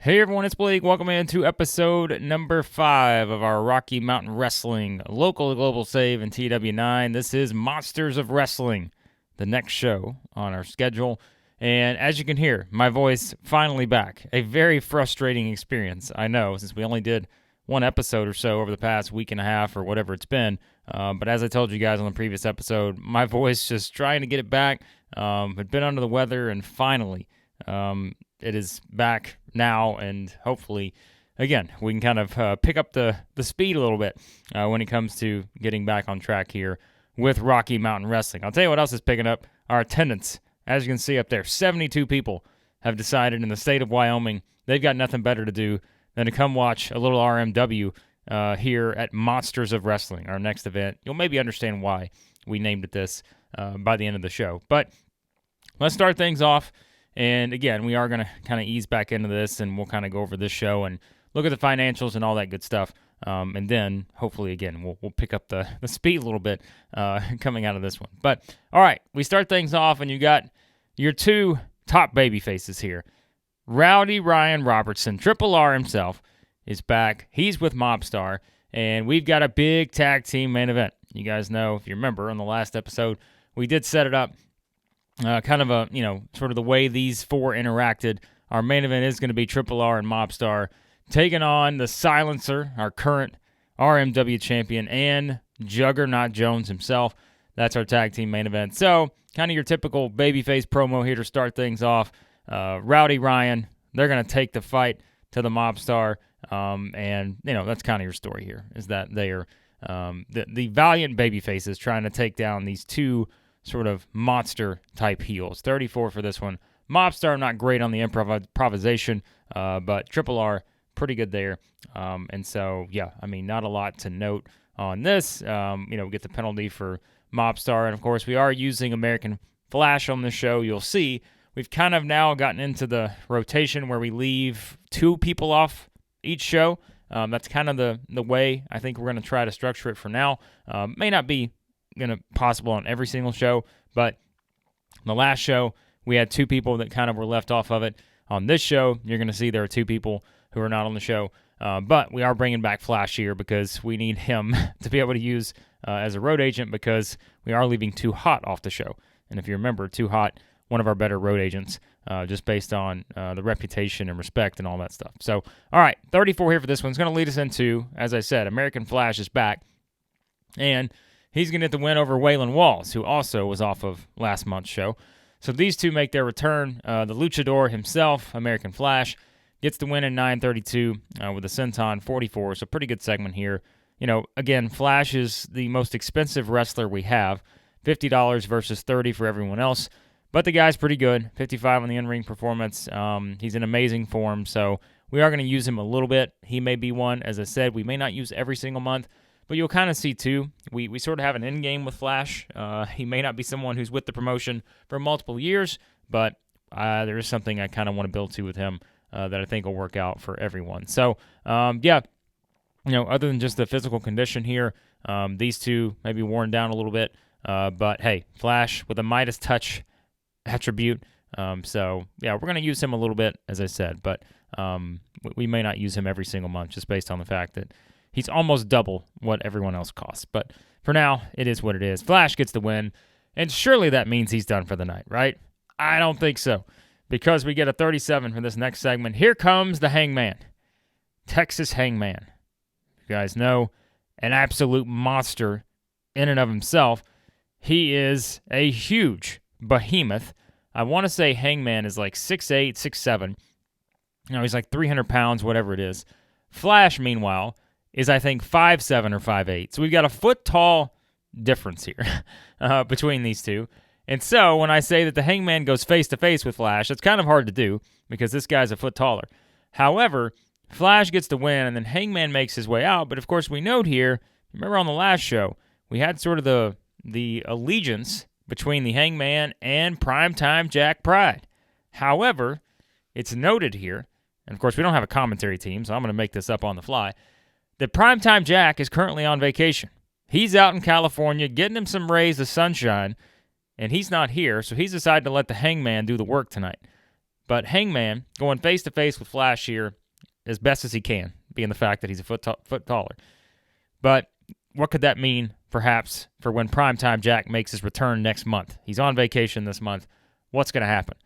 Hey everyone, it's Blake. Welcome into episode number 5 of our Rocky Mountain Wrestling Local Global Save in TEW9. This is Monsters of Wrestling, the next show on our schedule. And as you can hear, my voice finally back. A very frustrating experience, I know, since we only did one episode or so over the past week and a half or whatever it's been. But as I told you guys on the previous episode, my voice just trying to get it back. Had been under the weather, and finally it is back now, and hopefully, again, we can kind of pick up the speed a little bit when it comes to getting back on track here with Rocky Mountain Wrestling. I'll tell you what else is picking up. Our attendance, as you can see up there, 72 people have decided in the state of Wyoming they've got nothing better to do than to come watch a little RMW here at Monsters of Wrestling, our next event. You'll maybe understand why we named it this by the end of the show. But let's start things off. And again, we are going to kind of ease back into this, and we'll kind of go over this show and look at the financials and all that good stuff. And then, hopefully, again, we'll pick up the speed a little bit coming out of this one. But, all right, we start things off, and you got your two top baby faces here. Rowdy Ryan Robertson, Triple R himself, is back. He's with Mobstar, and we've got a big tag team main event. You guys know, if you remember, on the last episode, we did set it up. Kind of a, sort of the way these four interacted. Our main event is going to be Triple R and Mobstar taking on the Silencer, our current RMW champion, and Juggernaut Jones himself. That's our tag team main event. So, kind of your typical babyface promo here to start things off. Rowdy Ryan, they're going to take the fight to the Mobstar, and, that's kind of your story here, is that they are the valiant babyfaces trying to take down these two sort of monster-type heels. 34 for this one. Mobstar, not great on the improvisation, but Triple R, pretty good there. And so, not a lot to note on this. We get the penalty for Mobstar, and of course, we are using American Flash on this show. You'll see we've kind of now gotten into the rotation where we leave two people off each show. That's kind of the way I think we're going to try to structure it for now. May not be possible on every single show, but the last show we had two people that kind of were left off of it. On this show, you're going to see there are two people who are not on the show, but we are bringing back Flash here because we need him to be able to use as a road agent, because we are leaving Too Hot off the show. And if you remember, Too Hot, one of our better road agents, just based on the reputation and respect and all that stuff. So, all right, 34 here for this one. It's going to lead us into, as I said, American Flash is back, and he's going to get the win over Waylon Walls, who also was off of last month's show. So these two make their return. The Luchador himself, American Flash, gets the win in 9:32 with a senton 44. So pretty good segment here. Again, Flash is the most expensive wrestler we have. $50 versus $30 for everyone else. But the guy's pretty good. 55 on the in-ring performance. He's in amazing form. So we are going to use him a little bit. He may be one, as I said, we may not use every single month. But you'll kind of see, too, we sort of have an end game with Flash. He may not be someone who's with the promotion for multiple years, but there is something I kind of want to build to with him that I think will work out for everyone. So, other than just the physical condition here, these two may be worn down a little bit. But, hey, Flash with a Midas touch attribute. We're going to use him a little bit, as I said, but we may not use him every single month just based on the fact that he's almost double what everyone else costs. But for now, it is what it is. Flash gets the win, and surely that means he's done for the night, right? I don't think so, because we get a 37 for this next segment. Here comes the Hangman, Texas Hangman. You guys know, an absolute monster in and of himself. He is a huge behemoth. I want to say Hangman is like 6'8", 6'7". He's like 300 pounds, whatever it is. Flash, meanwhile, is I think 5'7" or 5'8". So we've got a foot-tall difference here between these two. And so when I say that the Hangman goes face-to-face with Flash, it's kind of hard to do because this guy's a foot taller. However, Flash gets the win, and then Hangman makes his way out. But, of course, we note here, remember on the last show, we had sort of the allegiance between the Hangman and Primetime Jack Pride. However, it's noted here, and, of course, we don't have a commentary team, so I'm going to make this up on the fly, that Primetime Jack is currently on vacation. He's out in California getting him some rays of sunshine, and he's not here, so he's decided to let the Hangman do the work tonight. But Hangman going face-to-face with Flash here as best as he can, being the fact that he's a foot taller. But what could that mean, perhaps, for when Primetime Jack makes his return next month? He's on vacation this month. What's going to happen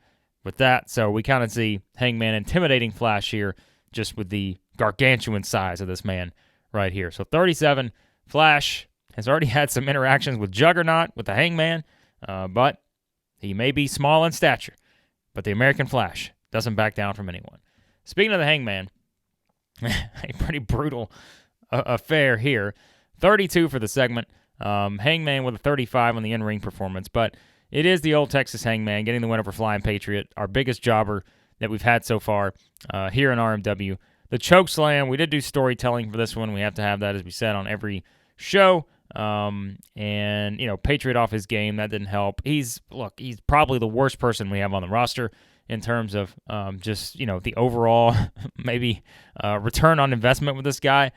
with that? So we kind of see Hangman intimidating Flash here just with the gargantuan size of this man right here. So 37, Flash has already had some interactions with Juggernaut, with the Hangman, but he may be small in stature. But the American Flash doesn't back down from anyone. Speaking of the Hangman, a pretty brutal affair here. 32 for the segment. Hangman with a 35 on the in-ring performance. But it is the old Texas Hangman getting the win over Flying Patriot, our biggest jobber that we've had so far here in RMW. The choke slam, we did do storytelling for this one. We have to have that, as we said, on every show. And, Patriot off his game, that didn't help. He's probably the worst person we have on the roster in terms of just, the overall maybe return on investment with this guy.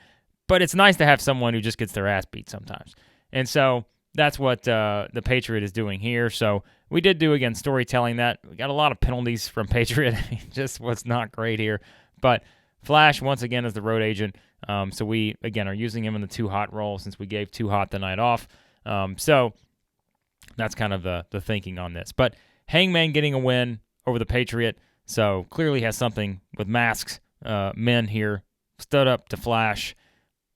But it's nice to have someone who just gets their ass beat sometimes. And so that's what the Patriot is doing here. So we did do, again, storytelling that. We got a lot of penalties from Patriot. Just was not great here. But Flash, once again, is the road agent. So we, again, are using him in the Too Hot role since we gave Too Hot the night off. So that's kind of the thinking on this. But Hangman getting a win over the Patriot. So clearly has something with masks. Men here stood up to Flash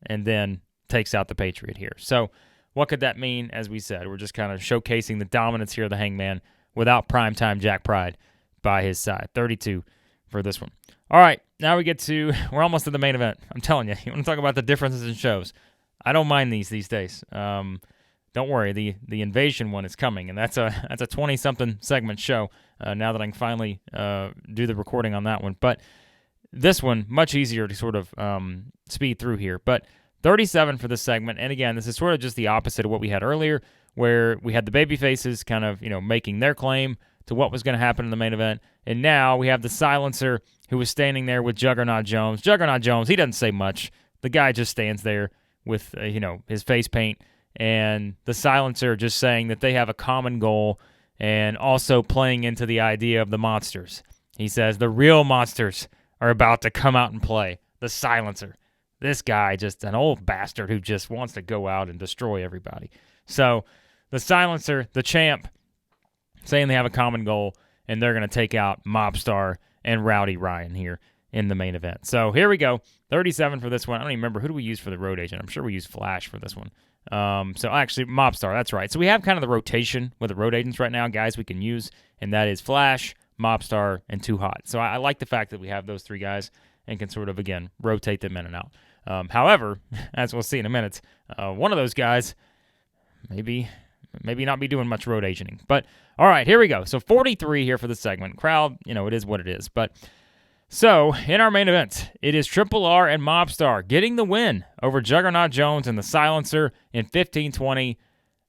and then takes out the Patriot here. So what could that mean? As we said, we're just kind of showcasing the dominance here of the Hangman without Primetime Jack Pride by his side. 32 for this one. All right, now we're almost to the main event. I'm telling you, you want to talk about the differences in shows. I don't mind these days. Don't worry, the invasion one is coming, and that's a 20-something segment show now that I can finally do the recording on that one. But this one, much easier to sort of speed through here. But 37 for this segment, and again, this is sort of just the opposite of what we had earlier, where we had the babyfaces kind of, making their claim to what was going to happen in the main event, and now we have the Silencer who was standing there with Juggernaut Jones. Juggernaut Jones, he doesn't say much. The guy just stands there with, his face paint, and the Silencer just saying that they have a common goal and also playing into the idea of the monsters. He says the real monsters are about to come out and play. The Silencer. This guy, just an old bastard who just wants to go out and destroy everybody. So the Silencer, the champ, saying they have a common goal, and they're going to take out Mobstar and Rowdy Ryan here in the main event. So here we go. 37 for this one. I don't even remember. Who do we use for the road agent? I'm sure we use Flash for this one. So actually, Mobstar, that's right. So we have kind of the rotation with the road agents right now, guys we can use, and that is Flash, Mobstar, and Too Hot. So I like the fact that we have those three guys and can sort of, again, rotate them in and out. However, as we'll see in a minute, one of those guys maybe not be doing much road agenting. But, all right, here we go. So 43 here for the segment. Crowd, it is what it is. But so in our main event, it is Triple R and Mobstar getting the win over Juggernaut Jones and the Silencer in 15-20.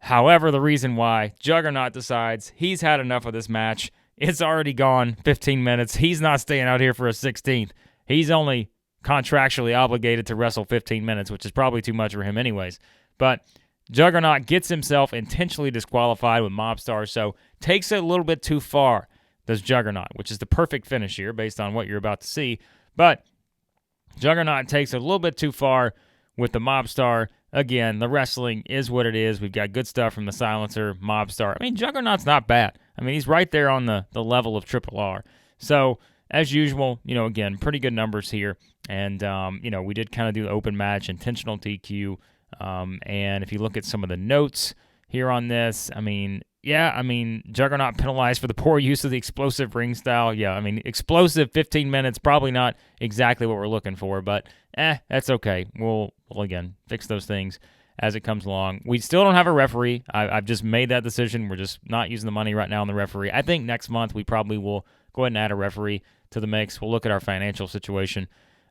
However, the reason why Juggernaut decides he's had enough of this match, it's already gone 15 minutes. He's not staying out here for a 16th. He's only contractually obligated to wrestle 15 minutes, which is probably too much for him anyways. But Juggernaut gets himself intentionally disqualified with Mobstar, so takes it a little bit too far, does Juggernaut, which is the perfect finish here based on what you're about to see. But Juggernaut takes it a little bit too far with the Mobstar. Again, the wrestling is what it is. We've got good stuff from the Silencer, Mobstar. I mean, Juggernaut's not bad. I mean, he's right there on the level of Triple R. So, as usual, again, pretty good numbers here. And, we did kind of do the open match, intentional DQ. And if you look at some of the notes here on this, Juggernaut penalized for the poor use of the explosive ring style. Yeah, explosive 15 minutes, probably not exactly what we're looking for, but that's okay. We'll again, fix those things as it comes along. We still don't have a referee. I've just made that decision. We're just not using the money right now on the referee. I think next month we probably will go ahead and add a referee to the mix. We'll look at our financial situation.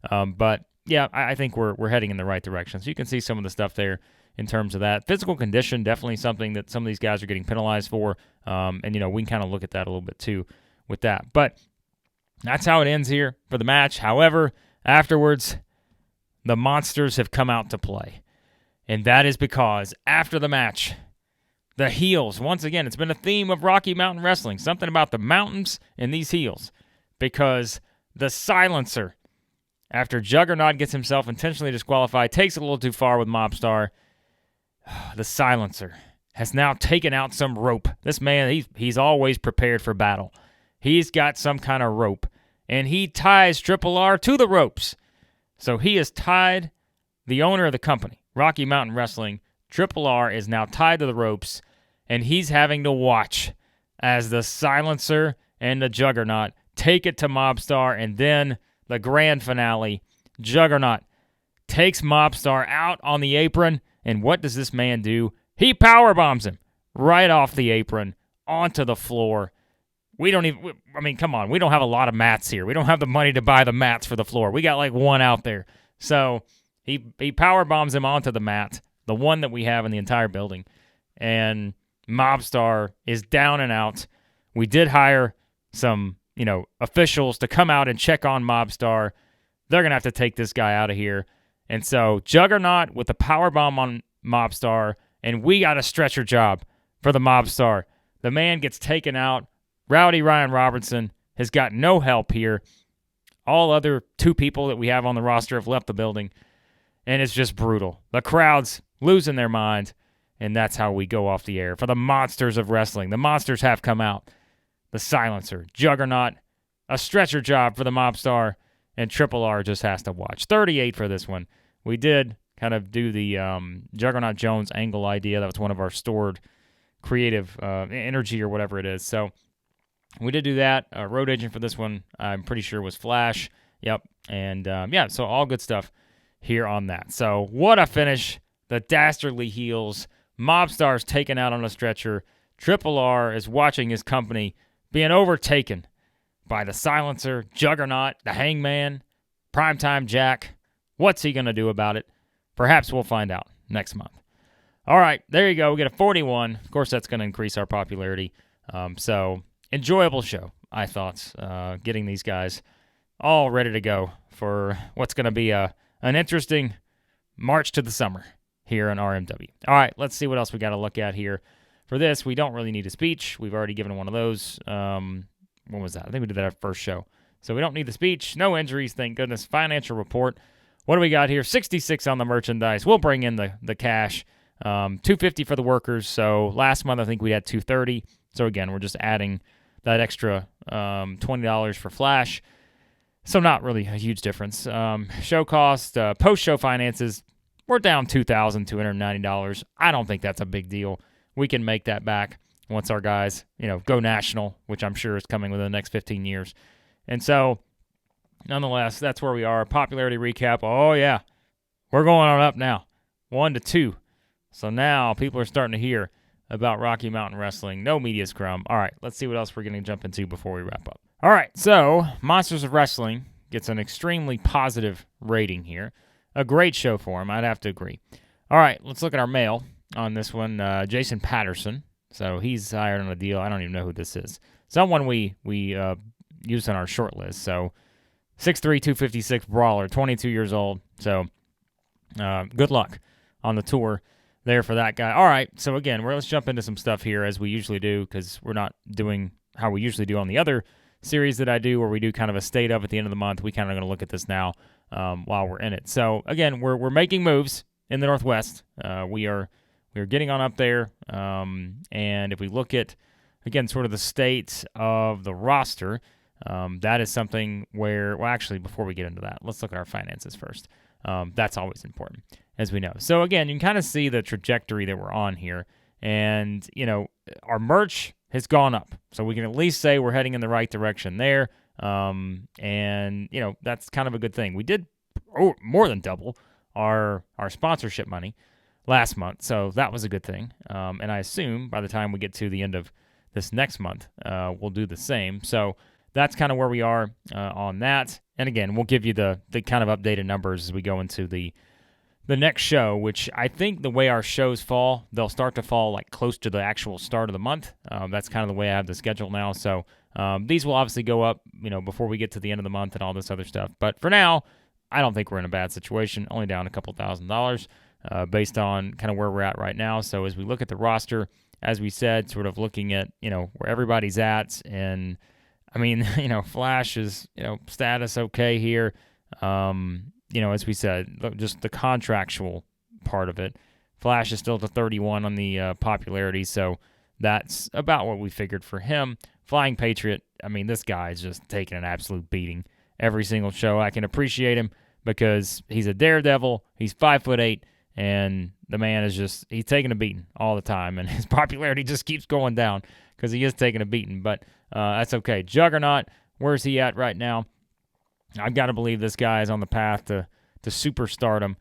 But yeah, I think we're heading in the right direction. So you can see some of the stuff there in terms of that. Physical condition, definitely something that some of these guys are getting penalized for. And we can kind of look at that a little bit too with that. But that's how it ends here for the match. However, afterwards, the monsters have come out to play. And that is because after the match, the heels, once again, it's been a theme of Rocky Mountain Wrestling, something about the mountains and these heels. because the Silencer, after Juggernaut gets himself intentionally disqualified, takes it a little too far with Mobstar, the Silencer has now taken out some rope. This man, he's always prepared for battle. He's got some kind of rope, and he ties Triple R to the ropes. So he has tied the owner of the company, Rocky Mountain Wrestling. Triple R is now tied to the ropes, and he's having to watch as the Silencer and the Juggernaut take it to Mobstar, and then the grand finale, Juggernaut takes Mobstar out on the apron, and what does this man do? He powerbombs him right off the apron onto the floor. Come on, we don't have a lot of mats here. We don't have the money to buy the mats for the floor. We got like one out there. So he powerbombs him onto the mat, the one that we have in the entire building, and Mobstar is down and out. We did hire some, officials to come out and check on Mobstar. They're going to have to take this guy out of here. And so Juggernaut with the powerbomb on Mobstar, and we got a stretcher job for the Mobstar. The man gets taken out. Rowdy Ryan Robertson has got no help here. All other two people that we have on the roster have left the building, and it's just brutal. The crowd's losing their mind, and that's how we go off the air. For the monsters of wrestling, the monsters have come out. The Silencer, Juggernaut, a stretcher job for the Mobstar, and Triple R just has to watch. 38 for this one. We did kind of do the Juggernaut Jones angle idea. That was one of our stored creative energy or whatever it is. So we did do that. Road agent for this one, I'm pretty sure, was Flash. Yep. And, so all good stuff here on that. So what a finish. The dastardly heels. Mobstar's taken out on a stretcher. Triple R is watching his company being overtaken by the Silencer, Juggernaut, the Hangman, Primetime Jack. What's he going to do about it? Perhaps we'll find out next month. All right, there you go. We get a 41. Of course, that's going to increase our popularity. So enjoyable show, I thought, getting these guys all ready to go for what's going to be an interesting march to the summer here in RMW. All right, let's see what else we got to look at here. For this, we don't really need a speech. We've already given one of those. When was that? I think we did that our first show. So we don't need the speech. No injuries, thank goodness. Financial report. What do we got here? 66 on the merchandise. We'll bring in the cash. $250 for the workers. So last month, I think we had $230. So again, we're just adding that extra $20 for Flash. So not really a huge difference. Show cost, post-show finances, we're down $2,290. I don't think that's a big deal. We can make that back once our guys, go national, which I'm sure is coming within the next 15 years. And so, nonetheless, that's where we are. Popularity recap. Oh, yeah. We're going on up now. 1 to 2. So now people are starting to hear about Rocky Mountain Wrestling. No media scrum. All right, let's see what else we're going to jump into before we wrap up. All right, so Monsters of Wrestling gets an extremely positive rating here. A great show for him, I'd have to agree. All right, let's look at our mail on this one. Jason Patterson. So he's hired on a deal. I don't even know who this is. Someone we used on our short list. So 6'3", 256 brawler, 22 years old. So good luck on the tour there for that guy. All right, so again, let's jump into some stuff here as we usually do, because we're not doing how we usually do on the other series that I do, where we do kind of a state of at the end of the month. We kind of going to look at this now while we're in it. So again, we're making moves in the Northwest. We are getting on up there, and if we look at, again, sort of the state of the roster, that is something where, well, actually, before we get into that, let's look at our finances first. That's always important, as we know. So again, you can kind of see the trajectory that we're on here, and, our merch has gone up. So we can at least say we're heading in the right direction there, and, that's kind of a good thing. We did more than double our sponsorship money last month, so that was a good thing. And I assume by the time we get to the end of this next month, we'll do the same. So that's kind of where we are on that. And again, we'll give you the kind of updated numbers as we go into the next show, which I think the way our shows fall, they'll start to fall like close to the actual start of the month. That's kind of the way I have the schedule now. So these will obviously go up, before we get to the end of the month and all this other stuff. But for now, I don't think we're in a bad situation, only down a couple $1,000 based on kind of where we're at right now. So as we look at the roster, as we said, sort of looking at, where everybody's at, and I mean, Flash is, status okay here. As we said, just the contractual part of it. Flash is still at the 31 on the popularity, so that's about what we figured for him. Flying Patriot, I mean, this guy is just taking an absolute beating every single show. I can appreciate him because he's a daredevil. He's 5'8", and the man is he's taking a beating all the time, and his popularity just keeps going down because he is taking a beating, but that's okay. Juggernaut, where's he at right now? I've got to believe this guy is on the path to superstardom.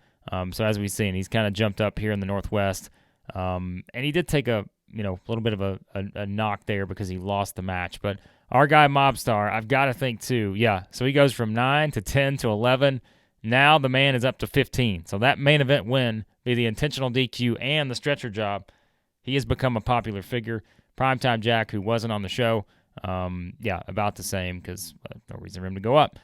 So as we've seen, he's kind of jumped up here in the Northwest, and he did take a little bit of a knock there because he lost the match. But our guy Mobstar, I've got to think too. Yeah, so he goes from 9 to 10 to 11. Now the man is up to 15. So that main event win, be the intentional DQ and the stretcher job, he has become a popular figure. Primetime Jack, who wasn't on the show, about the same because no reason for him to go up.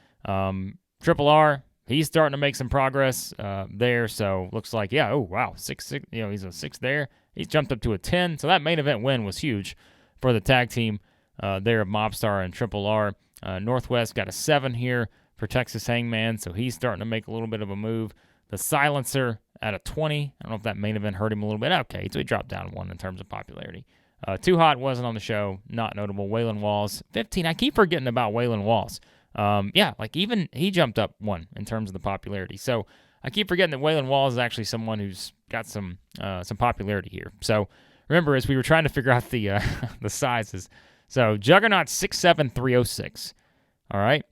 Triple R, he's starting to make some progress there. So looks like, oh wow, 6'6", he's a 6 there. He's jumped up to a 10. So that main event win was huge for the tag team there of Mobstar and Triple R. Northwest got a 7 here for Texas Hangman, so he's starting to make a little bit of a move. The Silencer at a 20. I don't know if that main event hurt him a little bit. Okay, so he dropped down 1 in terms of popularity. Too Hot wasn't on the show. Not notable. Waylon Walls, 15. I keep forgetting about Waylon Walls. Even he jumped up 1 in terms of the popularity. So I keep forgetting that Waylon Walls is actually someone who's got some popularity here. So remember, as we were trying to figure out the the sizes, so Juggernaut 6'7", 306. All right.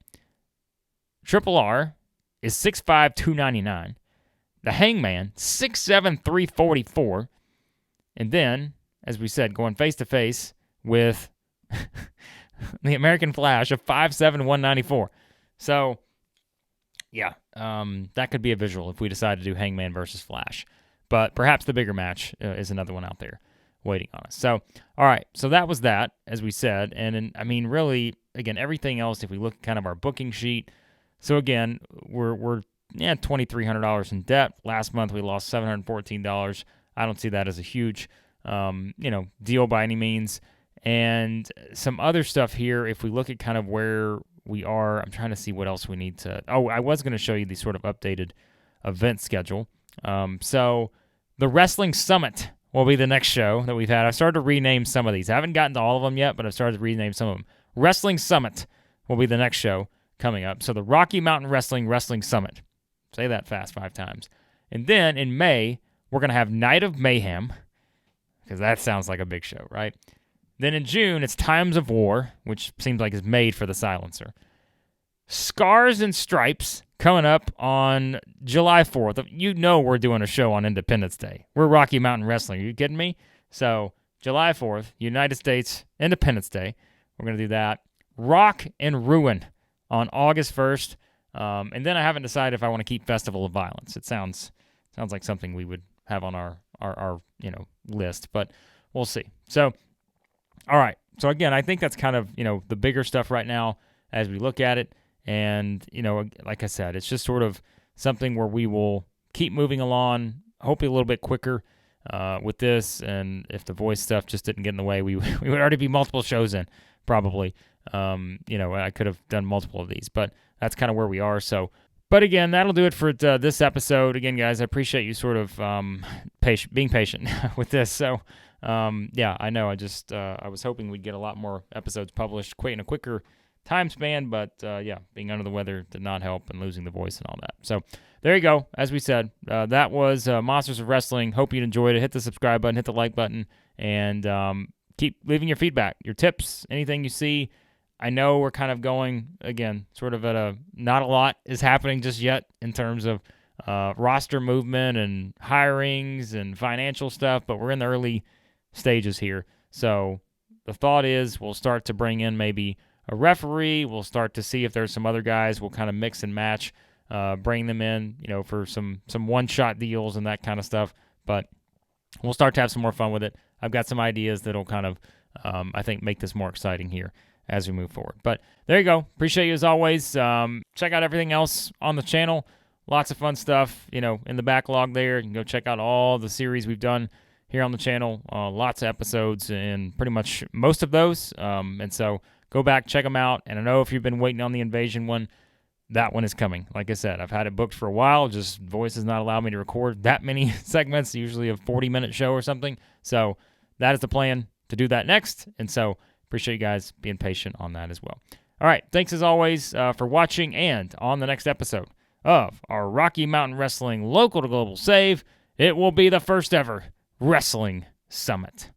Triple R is 6'5", 299. The Hangman 6'7", 344. And then, as we said, going face to face with the American Flash of 5'7", 194. So, that could be a visual if we decide to do Hangman versus Flash. But perhaps the bigger match is another one out there waiting on us. So, all right. So that was that, as we said. And, really, again, everything else, if we look at kind of our booking sheet. So, again, we're $2,300 in debt. Last month, we lost $714. I don't see that as a huge, deal by any means. And some other stuff here, if we look at kind of where we are, I'm trying to see what else we need to... Oh, I was going to show you the sort of updated event schedule. So the Wrestling Summit will be the next show that we've had. I've started to rename some of these. I haven't gotten to all of them yet, but I've started to rename some of them. Wrestling Summit will be the next show coming up. So the Rocky Mountain Wrestling Summit. Say that fast 5 times. And then in May, we're going to have Night of Mayhem, because that sounds like a big show, right? Then in June, it's Times of War, which seems like is made for the Silencer. Scars and Stripes coming up on July 4th. We're doing a show on Independence Day. We're Rocky Mountain Wrestling. Are you kidding me? So July 4th, United States Independence Day. We're going to do that. Rock and Ruin on August 1st. And then I haven't decided if I want to keep Festival of Violence. It sounds like something we would have on our list, but we'll see. So, all right. So again, I think that's kind of, the bigger stuff right now as we look at it. And, like I said, it's just sort of something where we will keep moving along, hopefully a little bit quicker with this. And if the voice stuff just didn't get in the way, we would already be multiple shows in, probably. I could have done multiple of these, but that's kind of where we are. So, but again, that'll do it for this episode. Again, guys, I appreciate you sort of being patient with this. So, I know I was hoping we'd get a lot more episodes published in a quicker time span, but being under the weather did not help, and losing the voice and all that. So there you go. As we said, that was Monsters of Wrestling. Hope you enjoyed it. Hit the subscribe button, hit the like button, and keep leaving your feedback, your tips, anything you see. I know we're kind of going, again, sort of at not a lot is happening just yet in terms of roster movement and hirings and financial stuff, but we're in the early stages here. So the thought is we'll start to bring in maybe a referee. We'll start to see if there's some other guys. We'll kind of mix and match, bring them in, for some one-shot deals and that kind of stuff. But we'll start to have some more fun with it. I've got some ideas that'll kind of, I think, make this more exciting here as we move forward. But there you go. Appreciate you as always. Check out everything else on the channel. Lots of fun stuff, in the backlog there. You can go check out all the series we've done here on the channel. Lots of episodes and pretty much most of those. And so go back, check them out. And I know if you've been waiting on the Invasion one, that one is coming. Like I said, I've had it booked for a while. Just voice has not allowed me to record that many segments, usually a 40-minute show or something. So that is the plan to do that next. And so appreciate you guys being patient on that as well. All right. Thanks as always for watching. And on the next episode of our Rocky Mountain Wrestling Local to Global Save, it will be the first ever Wrestling Summit.